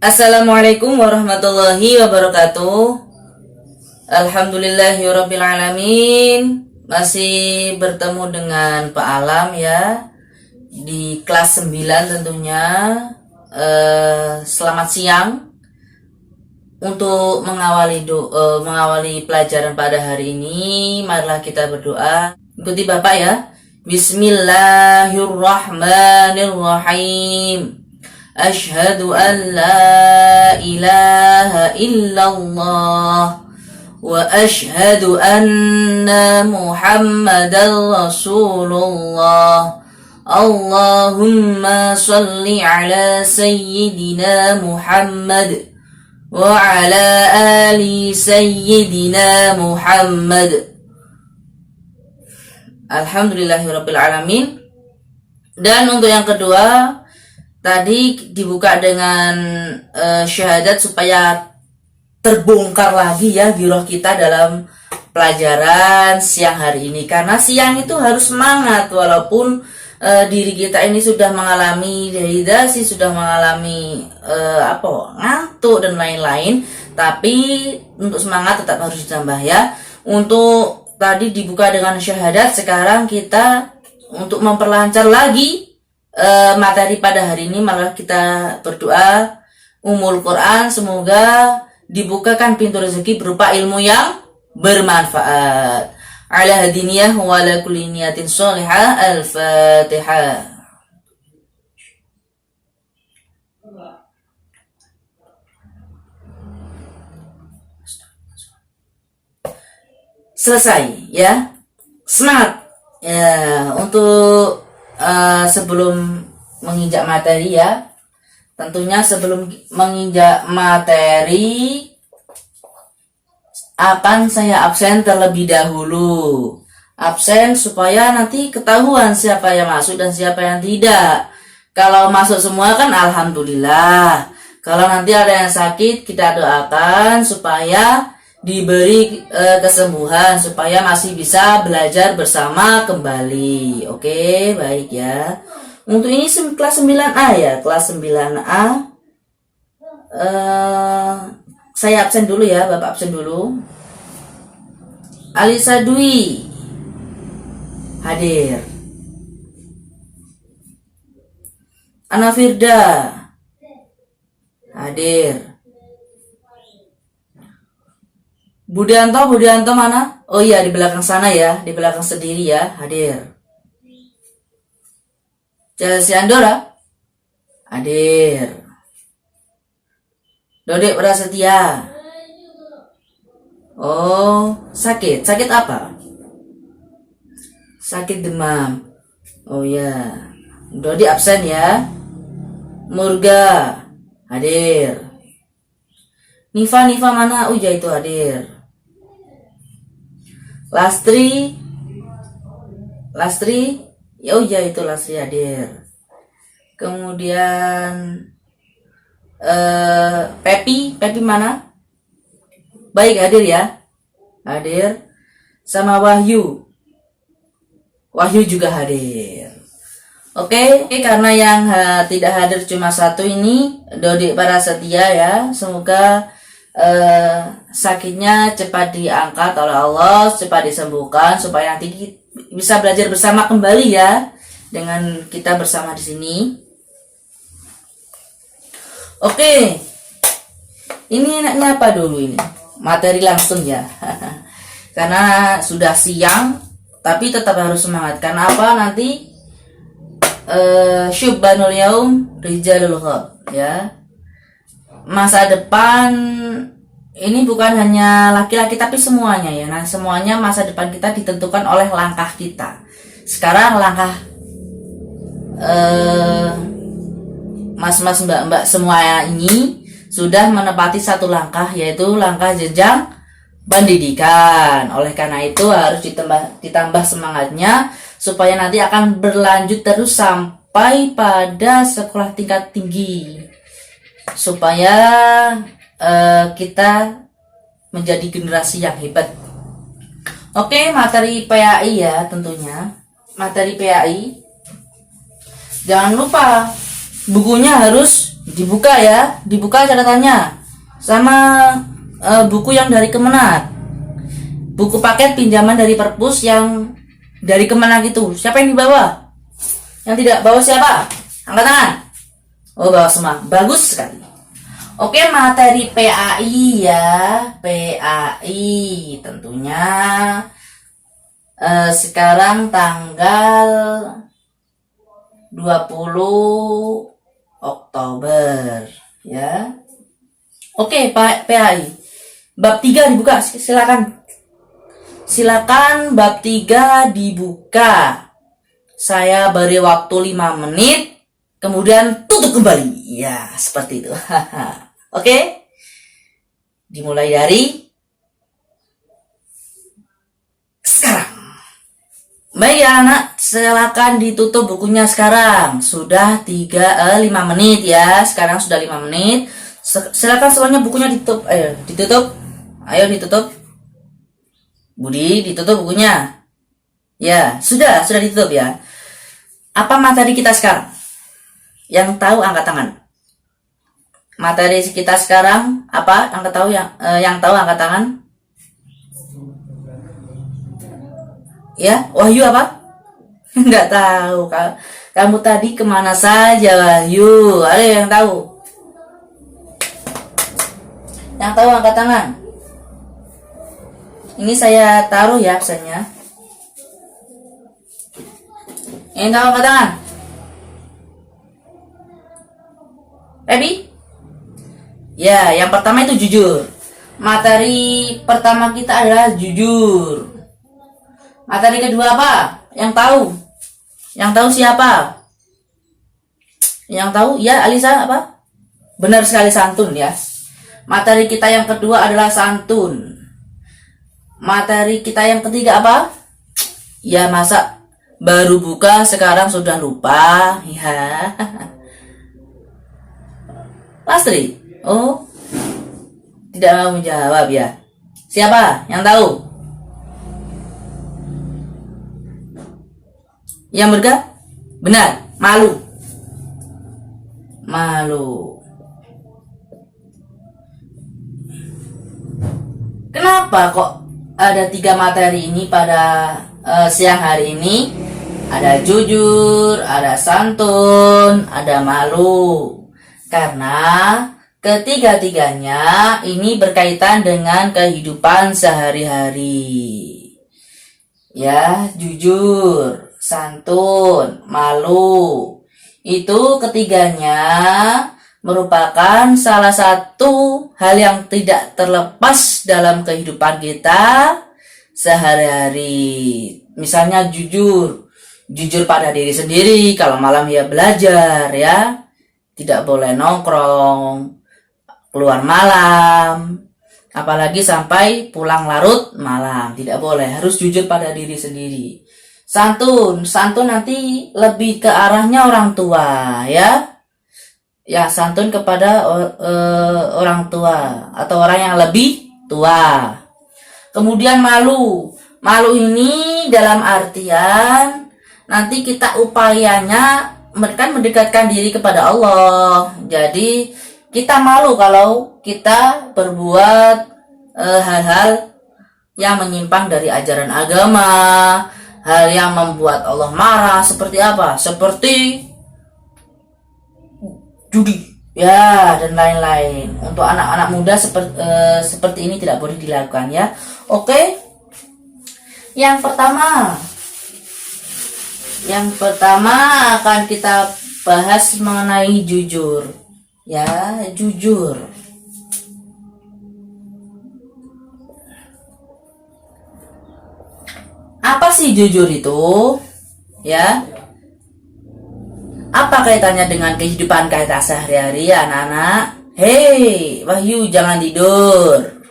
Assalamualaikum warahmatullahi wabarakatuh. Alhamdulillahirabbil alamin. Masih bertemu dengan Pak Alam ya di kelas 9 tentunya. Selamat siang. Untuk mengawali pelajaran pada hari ini, marilah kita berdoa. Ikuti Bapak ya. Bismillahirrahmanirrahim. Asyhadu an la ilaha illallah wa asyhadu anna Muhammadan Rasulullah. Allahumma salli ala sayyidina Muhammad wa ala ali sayyidina Muhammad. Alhamdulillahirabbil alamin. Dan untuk yang kedua, tadi dibuka dengan syahadat supaya terbongkar lagi ya giroh kita dalam pelajaran siang hari ini. Karena siang itu harus semangat walaupun diri kita ini sudah mengalami dehidrasi, sudah mengalami ngantuk dan lain-lain. Tapi untuk semangat tetap harus ditambah ya. Untuk tadi dibuka dengan syahadat, sekarang kita untuk memperlancar lagi materi pada hari ini, malah kita berdoa Ummul Quran semoga dibukakan pintu rezeki berupa ilmu yang bermanfaat. Ala hadiniyah wa ala kulli niyatin sholihah. Al-Fatihah. Selesai ya. Semangat ya untuk sebelum menginjak materi ya, tentunya sebelum menginjak materi akan saya absen terlebih dahulu. Absen supaya nanti ketahuan siapa yang masuk dan siapa yang tidak. Kalau masuk semua kan alhamdulillah. Kalau nanti ada yang sakit, kita doakan supaya diberi kesembuhan supaya masih bisa belajar bersama kembali. Oke, baik ya. Untuk ini kelas 9A ya, kelas 9A. Saya absen dulu ya, Bapak absen dulu. Alisa Dwi hadir. Ana Firda hadir. Budianto mana? Oh iya, di belakang sana ya, di belakang sendiri ya, hadir. Chelsea Andora hadir. Dodek Prasetya. Oh, sakit apa? Sakit demam. Oh ya, Dodi absen ya. Murga hadir. Nifa mana? Oh ya, itu hadir. Lastri, oh ya itu Lastri hadir. Kemudian Pepi mana? Baik, hadir ya, hadir. Sama Wahyu juga hadir. Oke, karena yang tidak hadir cuma satu ini, Dodi Prasetya ya. Semoga sakitnya cepat diangkat oleh Allah, cepat disembuhkan supaya nanti bisa belajar bersama kembali ya dengan kita bersama di sini. Oke. Ini enaknya apa dulu ini? Materi langsung ya. Karena sudah siang tapi tetap harus semangat. Karena apa? Nanti Syubbanul Yaum Rijalul Ghab ya. Masa depan ini bukan hanya laki-laki tapi semuanya ya. Nah, semuanya masa depan kita ditentukan oleh langkah kita. Sekarang langkah mas-mas, mbak-mbak semua ini sudah menepati satu langkah, yaitu langkah jenjang pendidikan. Oleh karena itu harus ditambah semangatnya supaya nanti akan berlanjut terus sampai pada sekolah tingkat tinggi. Supaya kita menjadi generasi yang hebat. Oke, materi PAI ya tentunya. Materi PAI. Jangan lupa bukunya harus Dibuka ya, dibuka catatannya. Sama buku yang dari Kemenag. Buku paket pinjaman dari perpus yang dari Kemenag itu. Siapa yang dibawa? Yang tidak bawa siapa? Angkat tangan. Oh, bawa semua. Bagus sekali. Oke, materi PAI ya. PAI tentunya sekarang tanggal 20 Oktober ya. Oke, Pak PAI. Bab 3 dibuka, silakan. Silakan bab 3 dibuka. Saya beri waktu 5 menit, kemudian tutup kembali. Ya, seperti itu. Oke. Dimulai dari sekarang. Baik ya anak, silakan ditutup bukunya sekarang. Sudah 5 menit ya. Sekarang sudah 5 menit. Silakan semuanya bukunya ditutup. Ayo, ditutup. Ayo ditutup. Budi, ditutup bukunya. Ya, sudah ditutup ya. Apa materi kita sekarang? Yang tahu angkat tangan. Materi kita sekarang apa? Angkat tahu yang tahu angkat tangan. Ya, Wahyu apa? Enggak tahu. Kamu tadi kemana saja, Wahyu? Ada yang tahu? Yang tahu angkat tangan. Ini saya taruh ya absennya. Yang tahu angkat tangan. Ready? Ya, yang pertama itu jujur. Materi pertama kita adalah jujur. Materi kedua apa? Yang tahu? Yang tahu siapa? Yang tahu? Ya, Alisa apa? Benar sekali, santun ya. Materi kita yang kedua adalah santun. Materi kita yang ketiga apa? Ya, masa baru buka sekarang sudah lupa? Ya. Lastri? Oh, tidak mau menjawab ya. Siapa yang tahu? Yang bergak? Benar, malu. Malu. Kenapa kok ada 3 materi ini pada siang hari ini? Ada jujur, ada santun, ada malu. Karena ketiga-tiganya ini berkaitan dengan kehidupan sehari-hari. Ya, jujur, santun, malu. Itu ketiganya merupakan salah satu hal yang tidak terlepas dalam kehidupan kita sehari-hari. Misalnya jujur pada diri sendiri, kalau malam ya belajar ya. Tidak boleh nongkrong, keluar malam, apalagi sampai pulang larut malam. Tidak boleh, harus jujur pada diri sendiri. Santun nanti lebih ke arahnya orang tua ya. Ya, santun kepada orang tua atau orang yang lebih tua. Kemudian malu. Malu ini dalam artian nanti kita upayanya mendekatkan diri kepada Allah. Jadi kita malu kalau kita berbuat hal-hal yang menyimpang dari ajaran agama, hal yang membuat Allah marah. Seperti apa? Seperti judi ya, dan lain-lain. Untuk anak-anak muda seperti ini tidak boleh dilakukan ya. Oke. Yang pertama akan kita bahas mengenai jujur. Ya, jujur. Apa sih jujur itu? Ya. Apa kaitannya dengan kehidupan kita sehari-hari, anak-anak? Hei, Wahyu, jangan tidur.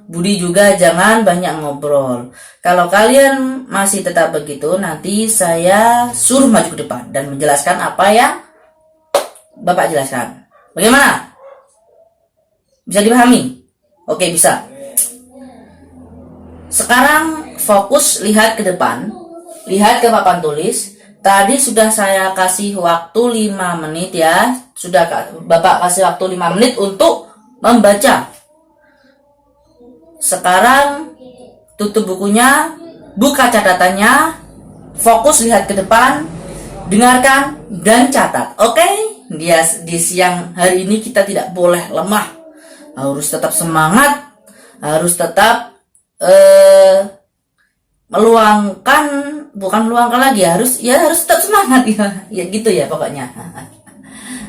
Budi juga jangan banyak ngobrol. Kalau kalian masih tetap begitu, nanti saya suruh maju ke depan dan menjelaskan apa yang Bapak jelaskan. Bagaimana? Bisa dipahami? Oke, bisa. Sekarang fokus lihat ke depan, lihat ke papan tulis, Tadi sudah saya kasih waktu 5 menit ya. Sudah Bapak kasih waktu 5 menit untuk membaca. Sekarang tutup bukunya, buka catatannya, fokus lihat ke depan, dengarkan dan catat. Oke? Di siang hari ini kita tidak boleh lemah. Harus tetap semangat, harus tetap bukan meluangkan lagi, harus tetap semangat ya. Ya gitu ya pokoknya.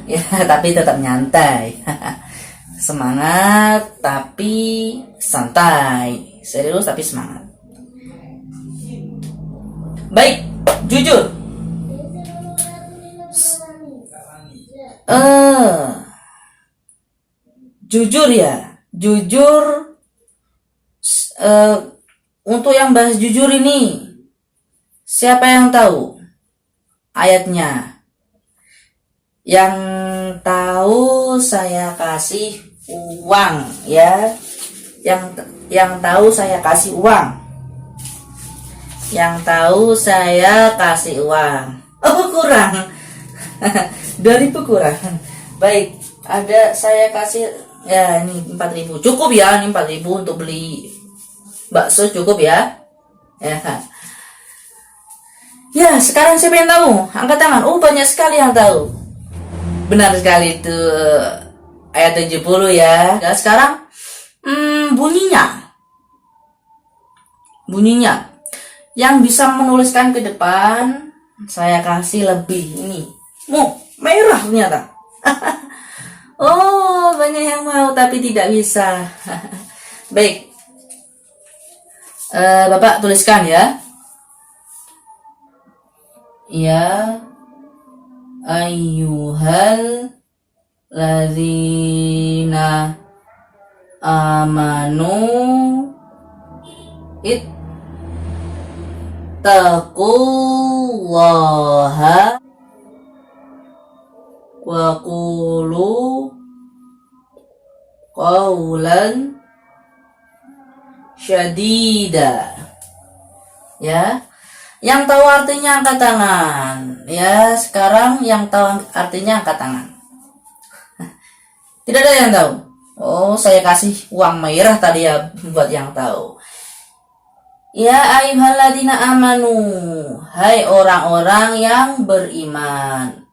Ya, tapi tetap nyantai. Semangat tapi santai. Serius tapi semangat. Baik, jujur. Jujur ya. Jujur untuk yang bahas jujur ini, siapa yang tahu ayatnya? Yang tahu saya kasih uang ya. Yang tahu saya kasih uang. Yang tahu saya kasih uang. Oh, kurang. 2000 kurang. Baik, ada saya kasih ya ini 4000. Cukup ya, ini 4000 untuk beli bakso cukup ya. Ya, sekarang siapa yang tahu? Angkat tangan. Oh, banyak sekali yang tahu. Benar sekali itu ayat 70 ya. Dan sekarang bunyinya yang bisa menuliskan ke depan saya kasih lebih ini. Merah ternyata. Oh, banyak yang mau tapi tidak bisa. Baik. Bapak tuliskan ya. Ya ayyuhal ladzina amanu ittaqullaha wa qulu qawlan syadida. Ya, yang tahu artinya angkat tangan. Ya, sekarang yang tahu artinya angkat tangan. Tidak ada yang tahu. Oh, saya kasih uang merah tadi ya buat yang tahu. Ya ayyuhalladzina amanu, hai orang-orang yang beriman.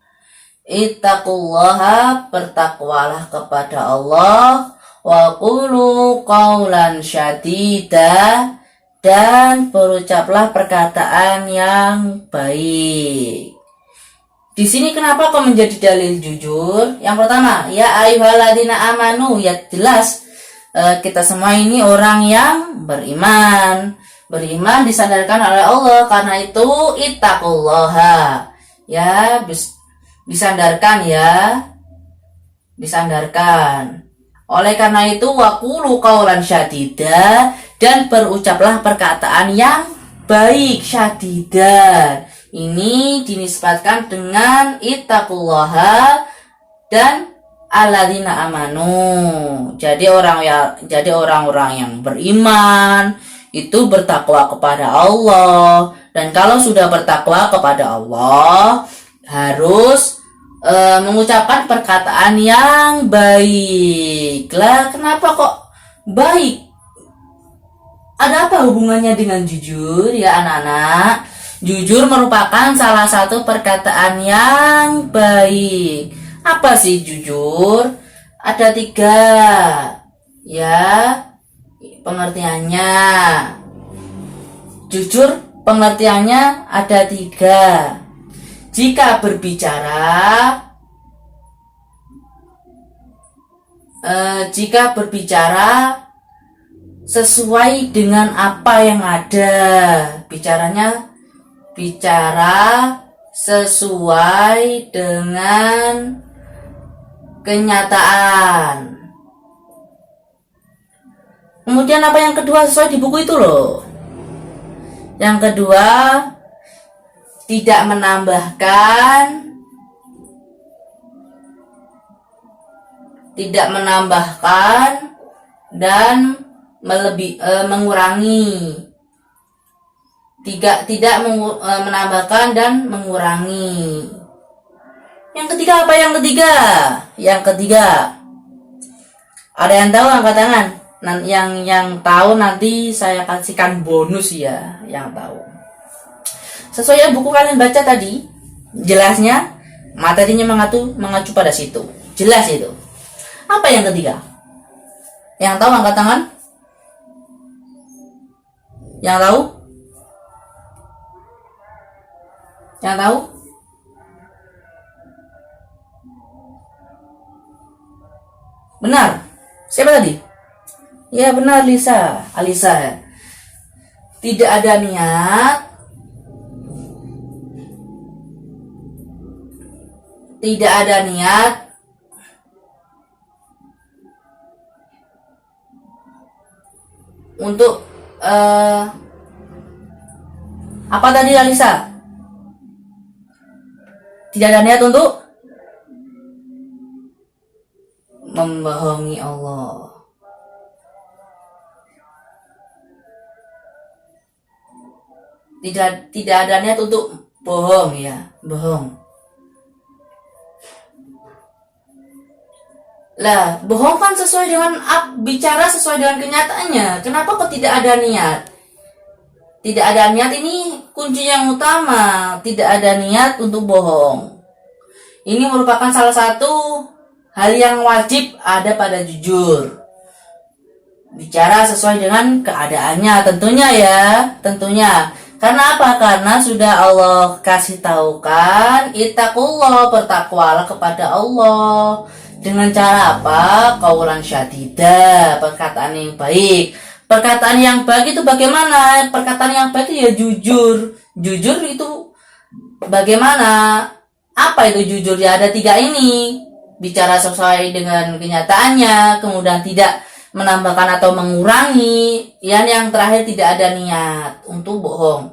Ittaqullaha, bertakwalah kepada Allah. Wa qulu qawlan syadida, dan berucaplah perkataan yang baik. Di sini kenapa kok menjadi dalil jujur? Yang pertama, ya ayyuhalladzina amanu, ya jelas kita semua ini orang yang beriman. Beriman disandarkan oleh Allah, karena itu ittaqullaha. Ya, disandarkan ya. Disandarkan. Oleh karena itu waqulu qawlan syadida, dan berucaplah perkataan yang baik, syadidan. Ini dinisbatkan dengan ittaqullaha dan alladzina amanu. Jadi orang-orang yang beriman itu bertakwa kepada Allah. Dan kalau sudah bertakwa kepada Allah, harus mengucapkan perkataan yang baik. Lah, kenapa kok baik? Ada apa hubungannya dengan jujur ya anak-anak? Jujur merupakan salah satu perkataan yang baik. Apa sih jujur? Ada 3 ya pengertiannya. Jujur pengertiannya ada 3. Jika berbicara sesuai dengan apa yang ada, bicara sesuai dengan kenyataan. Kemudian apa yang kedua sesuai di buku itu loh. Yang kedua, tidak menambahkan dan mengurangi. tidak menambahkan dan mengurangi. Yang ketiga apa? Yang ketiga ada yang tahu angkat tangan. Yang tahu nanti saya kasihkan bonus ya, yang tahu. Sesuai buku kalian baca tadi, jelasnya materinya mengacu pada situ. Jelas itu. Apa yang ketiga? Yang tahu angkat tangan? Yang tahu? Yang tahu? Benar. Siapa tadi? Ya benar, Alisa. Tidak ada niat. Tidak ada niat untuk apa tadi, Alisa? Tidak ada niat untuk membohongi Allah. Tidak ada niat untuk bohong ya, bohong. Lah, bohong kan sesuai dengan bicara sesuai dengan kenyataannya. Kenapa kok tidak ada niat? Tidak ada niat ini kunci yang utama. Tidak ada niat untuk bohong. Ini merupakan salah satu hal yang wajib ada pada jujur. Bicara sesuai dengan keadaannya tentunya ya, tentunya. Karena apa? Karena sudah Allah kasih tahu kan, ittaqullah, bertakwalah kepada Allah. Dengan cara apa? Qaulan syadida, perkataan yang baik. Perkataan yang baik itu bagaimana? Perkataan yang baik itu ya jujur. Jujur itu bagaimana? Apa itu jujur? Ya ada 3 ini. Bicara sesuai dengan kenyataannya, kemudian tidak menambahkan atau mengurangi. Yang terakhir tidak ada niat untuk bohong.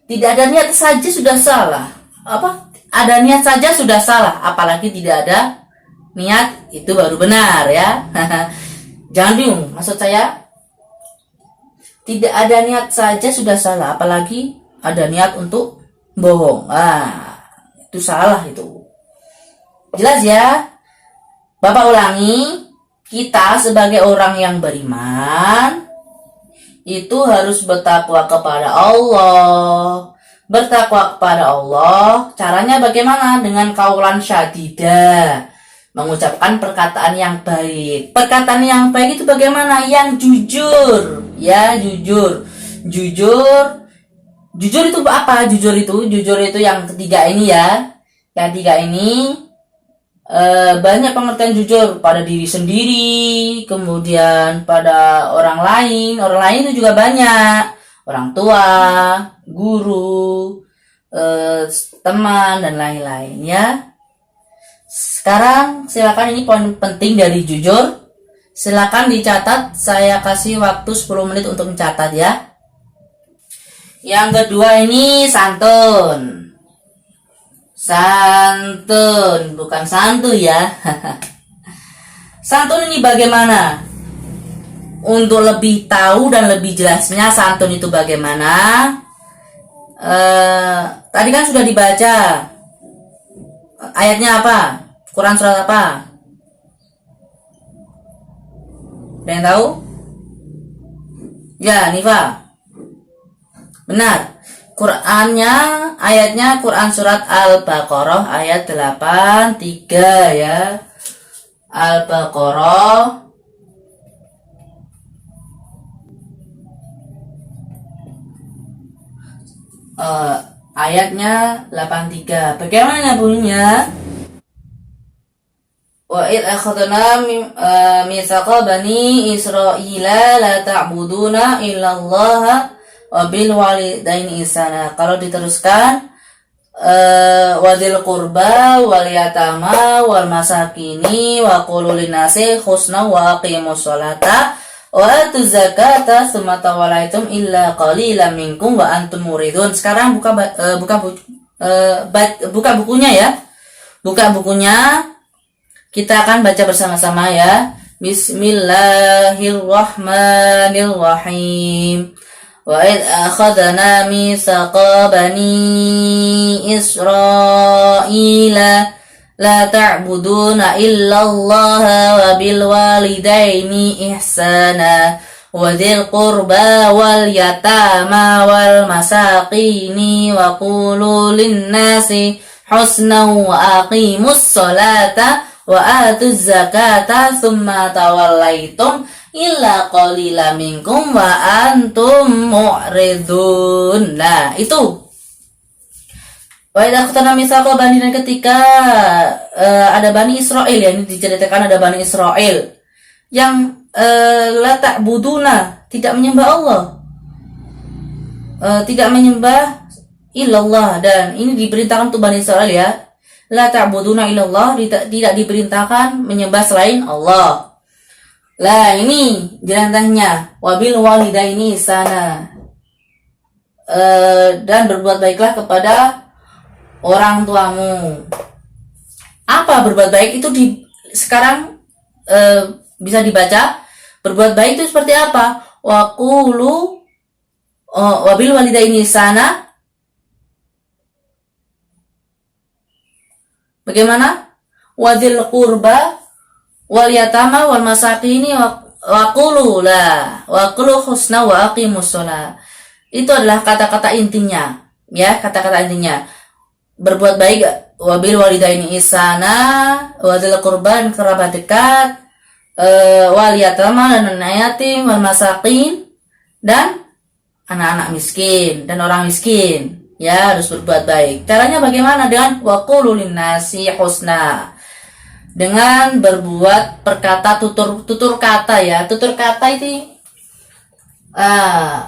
Tidak ada niat saja sudah salah. Apa? Ada niat saja sudah salah, apalagi tidak ada niat, itu baru benar ya. Jangan bingung, maksud saya tidak ada niat saja sudah salah, apalagi ada niat untuk bohong. Itu salah itu. Jelas ya? Bapak ulangi, kita sebagai orang yang beriman itu harus bertakwa kepada Allah. Bertakwa kepada Allah, caranya bagaimana? Dengan qaulan syadida, mengucapkan perkataan yang baik. Perkataan yang baik itu bagaimana? Yang jujur. Ya, jujur. Jujur itu apa? Jujur itu yang ketiga ini ya. Yang tiga ini banyak pengertian jujur pada diri sendiri, kemudian pada orang lain. Orang lain itu juga banyak. Orang tua, guru, teman dan lain-lain ya. Sekarang silakan, ini poin penting dari jujur. Silakan dicatat, saya kasih waktu 10 menit untuk mencatat ya. Yang kedua ini santun. Santun, bukan santuy ya. Santun ini bagaimana? Untuk lebih tahu dan lebih jelasnya santun itu bagaimana? Tadi kan sudah dibaca. Ayatnya apa? Quran surat apa? Ada yang tahu? Ya, Nifa. Benar. Ayatnya Quran surat Al-Baqarah ayat 83 ya. Al-Baqarah ayatnya 83. Bagaimana bunyinya? Wa id akhadna mitsaqa bani Israila la ta'buduna illallah wa bil walidaini ihsana. Kalau diteruskan wadil qurba wal yatama wal masakini wa qulu linnasi husna wa aqimus sholata wa atuz zakata tsumma tawallaitum illa qalilan minkum wa antum muridun. Sekarang buka bukunya ya. Buka bukunya. Kita akan baca bersama-sama ya. Bismillahirrahmanirrahim. وإذ أخذنا ميثاق بني إسرائيل لا تعبدون إلا الله وبالوالدين إحسانا وذي القربى واليتامى والمساكين وقولوا للناس حسنا وأقيموا الصلاة وآتوا الزكاة ثم توليتم illa qalila minkum wa antum mu'ridun. Nah, itu. Wa idza akhadna mitsaqa bani, dan ketika ada Bani Israel, ya, ini diceritakan ada Bani Israel yang la ta'buduna, tidak menyembah Allah. Tidak menyembah illallah, dan ini diperintahkan untuk Bani Israel, ya. La ta'buduna illallah, tidak diperintahkan menyembah selain Allah. Lah, ini jelantahnya wabil walidaini sana, dan berbuat baiklah kepada orang tuamu. Apa berbuat baik itu sekarang bisa dibaca. Berbuat baik itu seperti apa? Waqulu wabil walidaini sana. Bagaimana? Wadil qurba wal yatama wal masakini wa qulu husna wa aqimus shalah. Itu adalah kata-kata intinya, ya, kata-kata intinya. Berbuat baik wabil walidaini ihsana, wadzil qurban, kerabat dekat, wal yatama, dan anak yatim, wal masakin, dan anak-anak miskin dan orang miskin, ya, harus berbuat baik. Caranya bagaimana? Dengan wa qulu linnasi husna, dengan berbuat perkata tutur kata, ya. Tutur kata itu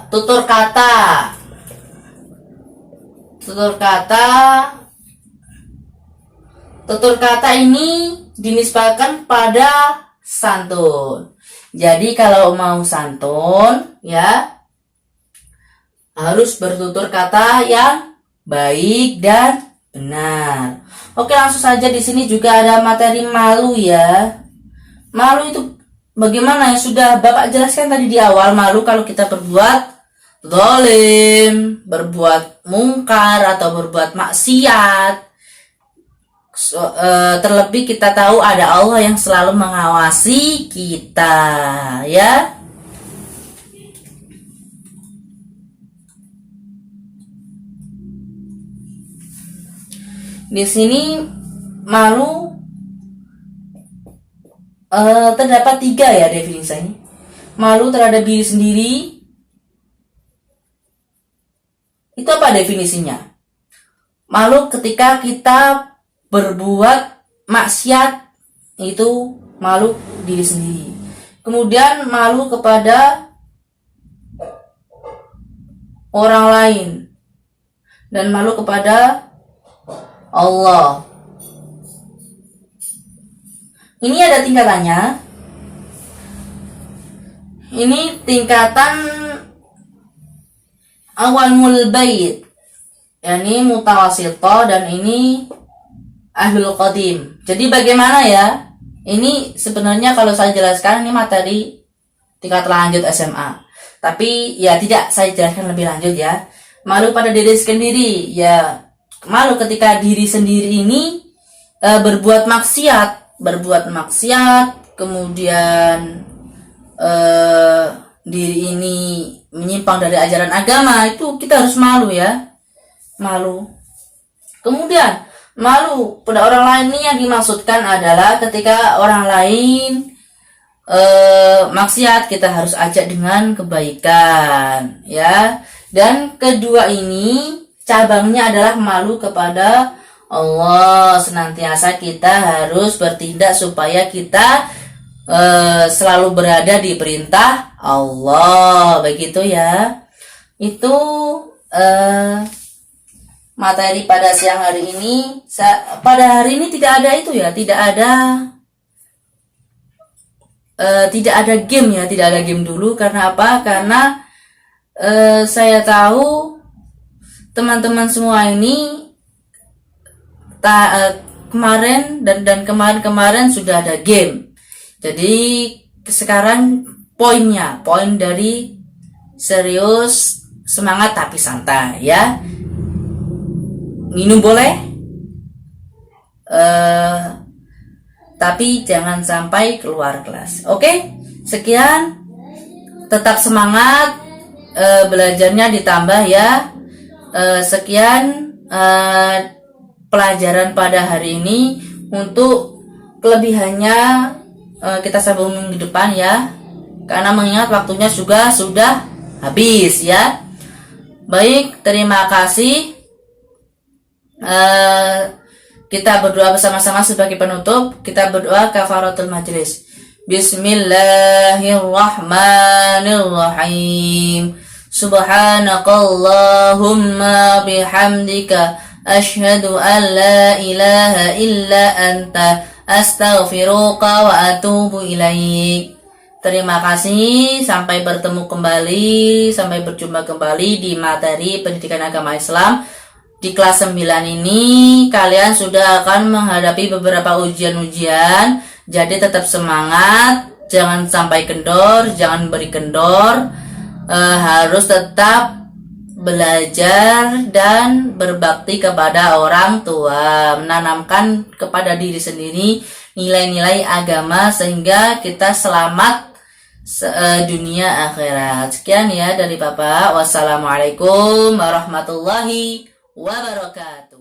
tutur kata ini dinisbahkan pada santun. Jadi kalau mau santun, ya, harus bertutur kata yang baik dan benar. Oke, langsung saja. Di sini juga ada materi malu, ya. Malu itu bagaimana, yang sudah Bapak jelaskan tadi di awal. Malu kalau kita berbuat zalim, berbuat mungkar, atau berbuat maksiat. Terlebih kita tahu ada Allah yang selalu mengawasi kita, ya. Di sini malu terdapat 3, ya, definisinya. Malu terhadap diri sendiri. Itu apa definisinya? Malu ketika kita berbuat maksiat, itu malu diri sendiri. Kemudian malu kepada orang lain, dan malu kepada Allah. Ini ada tingkatannya. Ini tingkatan awalul bait, yakni mutawasito, dan ini ahlul qadim. Jadi bagaimana, ya? Ini sebenarnya kalau saya jelaskan ini materi tingkat lanjut SMA. Tapi ya tidak saya jelaskan lebih lanjut, ya. Malu pada diri sendiri, ya. Malu ketika diri sendiri ini berbuat maksiat, kemudian diri ini menyimpang dari ajaran agama, itu kita harus malu, ya. Malu. Kemudian malu pada orang lain, ini yang dimaksudkan adalah ketika orang lain maksiat, kita harus ajak dengan kebaikan, ya. Dan kedua ini cabangnya adalah malu kepada Allah. Senantiasa kita harus bertindak supaya kita selalu berada di perintah Allah, begitu, ya. Itu materi pada siang hari ini. Pada hari ini tidak ada itu, ya, tidak ada game, ya, tidak ada game dulu. Karena apa? Karena saya tahu teman-teman semua ini kemarin dan kemarin sudah ada game. Jadi sekarang poin dari serius semangat tapi santai ya. Minum boleh, tapi jangan sampai keluar kelas. Oke, sekian. Tetap semangat, belajarnya ditambah ya. Sekian pelajaran pada hari ini. Untuk kelebihannya kita sambung minggu depan ya, karena mengingat waktunya juga sudah habis ya. Baik, terima kasih. Kita berdoa bersama-sama sebagai penutup. Kita berdoa kafaratul majlis. Bismillahirrahmanirrahim. Subhanakallahumma bihamdika asyhadu an la ilaha illa anta astaghfiruka wa atubu ilaik. Terima kasih, sampai bertemu kembali, sampai berjumpa kembali di materi pendidikan agama Islam. Di kelas 9 ini kalian sudah akan menghadapi beberapa ujian-ujian, jadi tetap semangat, jangan sampai kendor, jangan beri kendor, harus tetap belajar dan berbakti kepada orang tua, menanamkan kepada diri sendiri nilai-nilai agama sehingga kita selamat dunia akhirat. Sekian ya dari Bapak. Wassalamualaikum warahmatullahi wabarakatuh.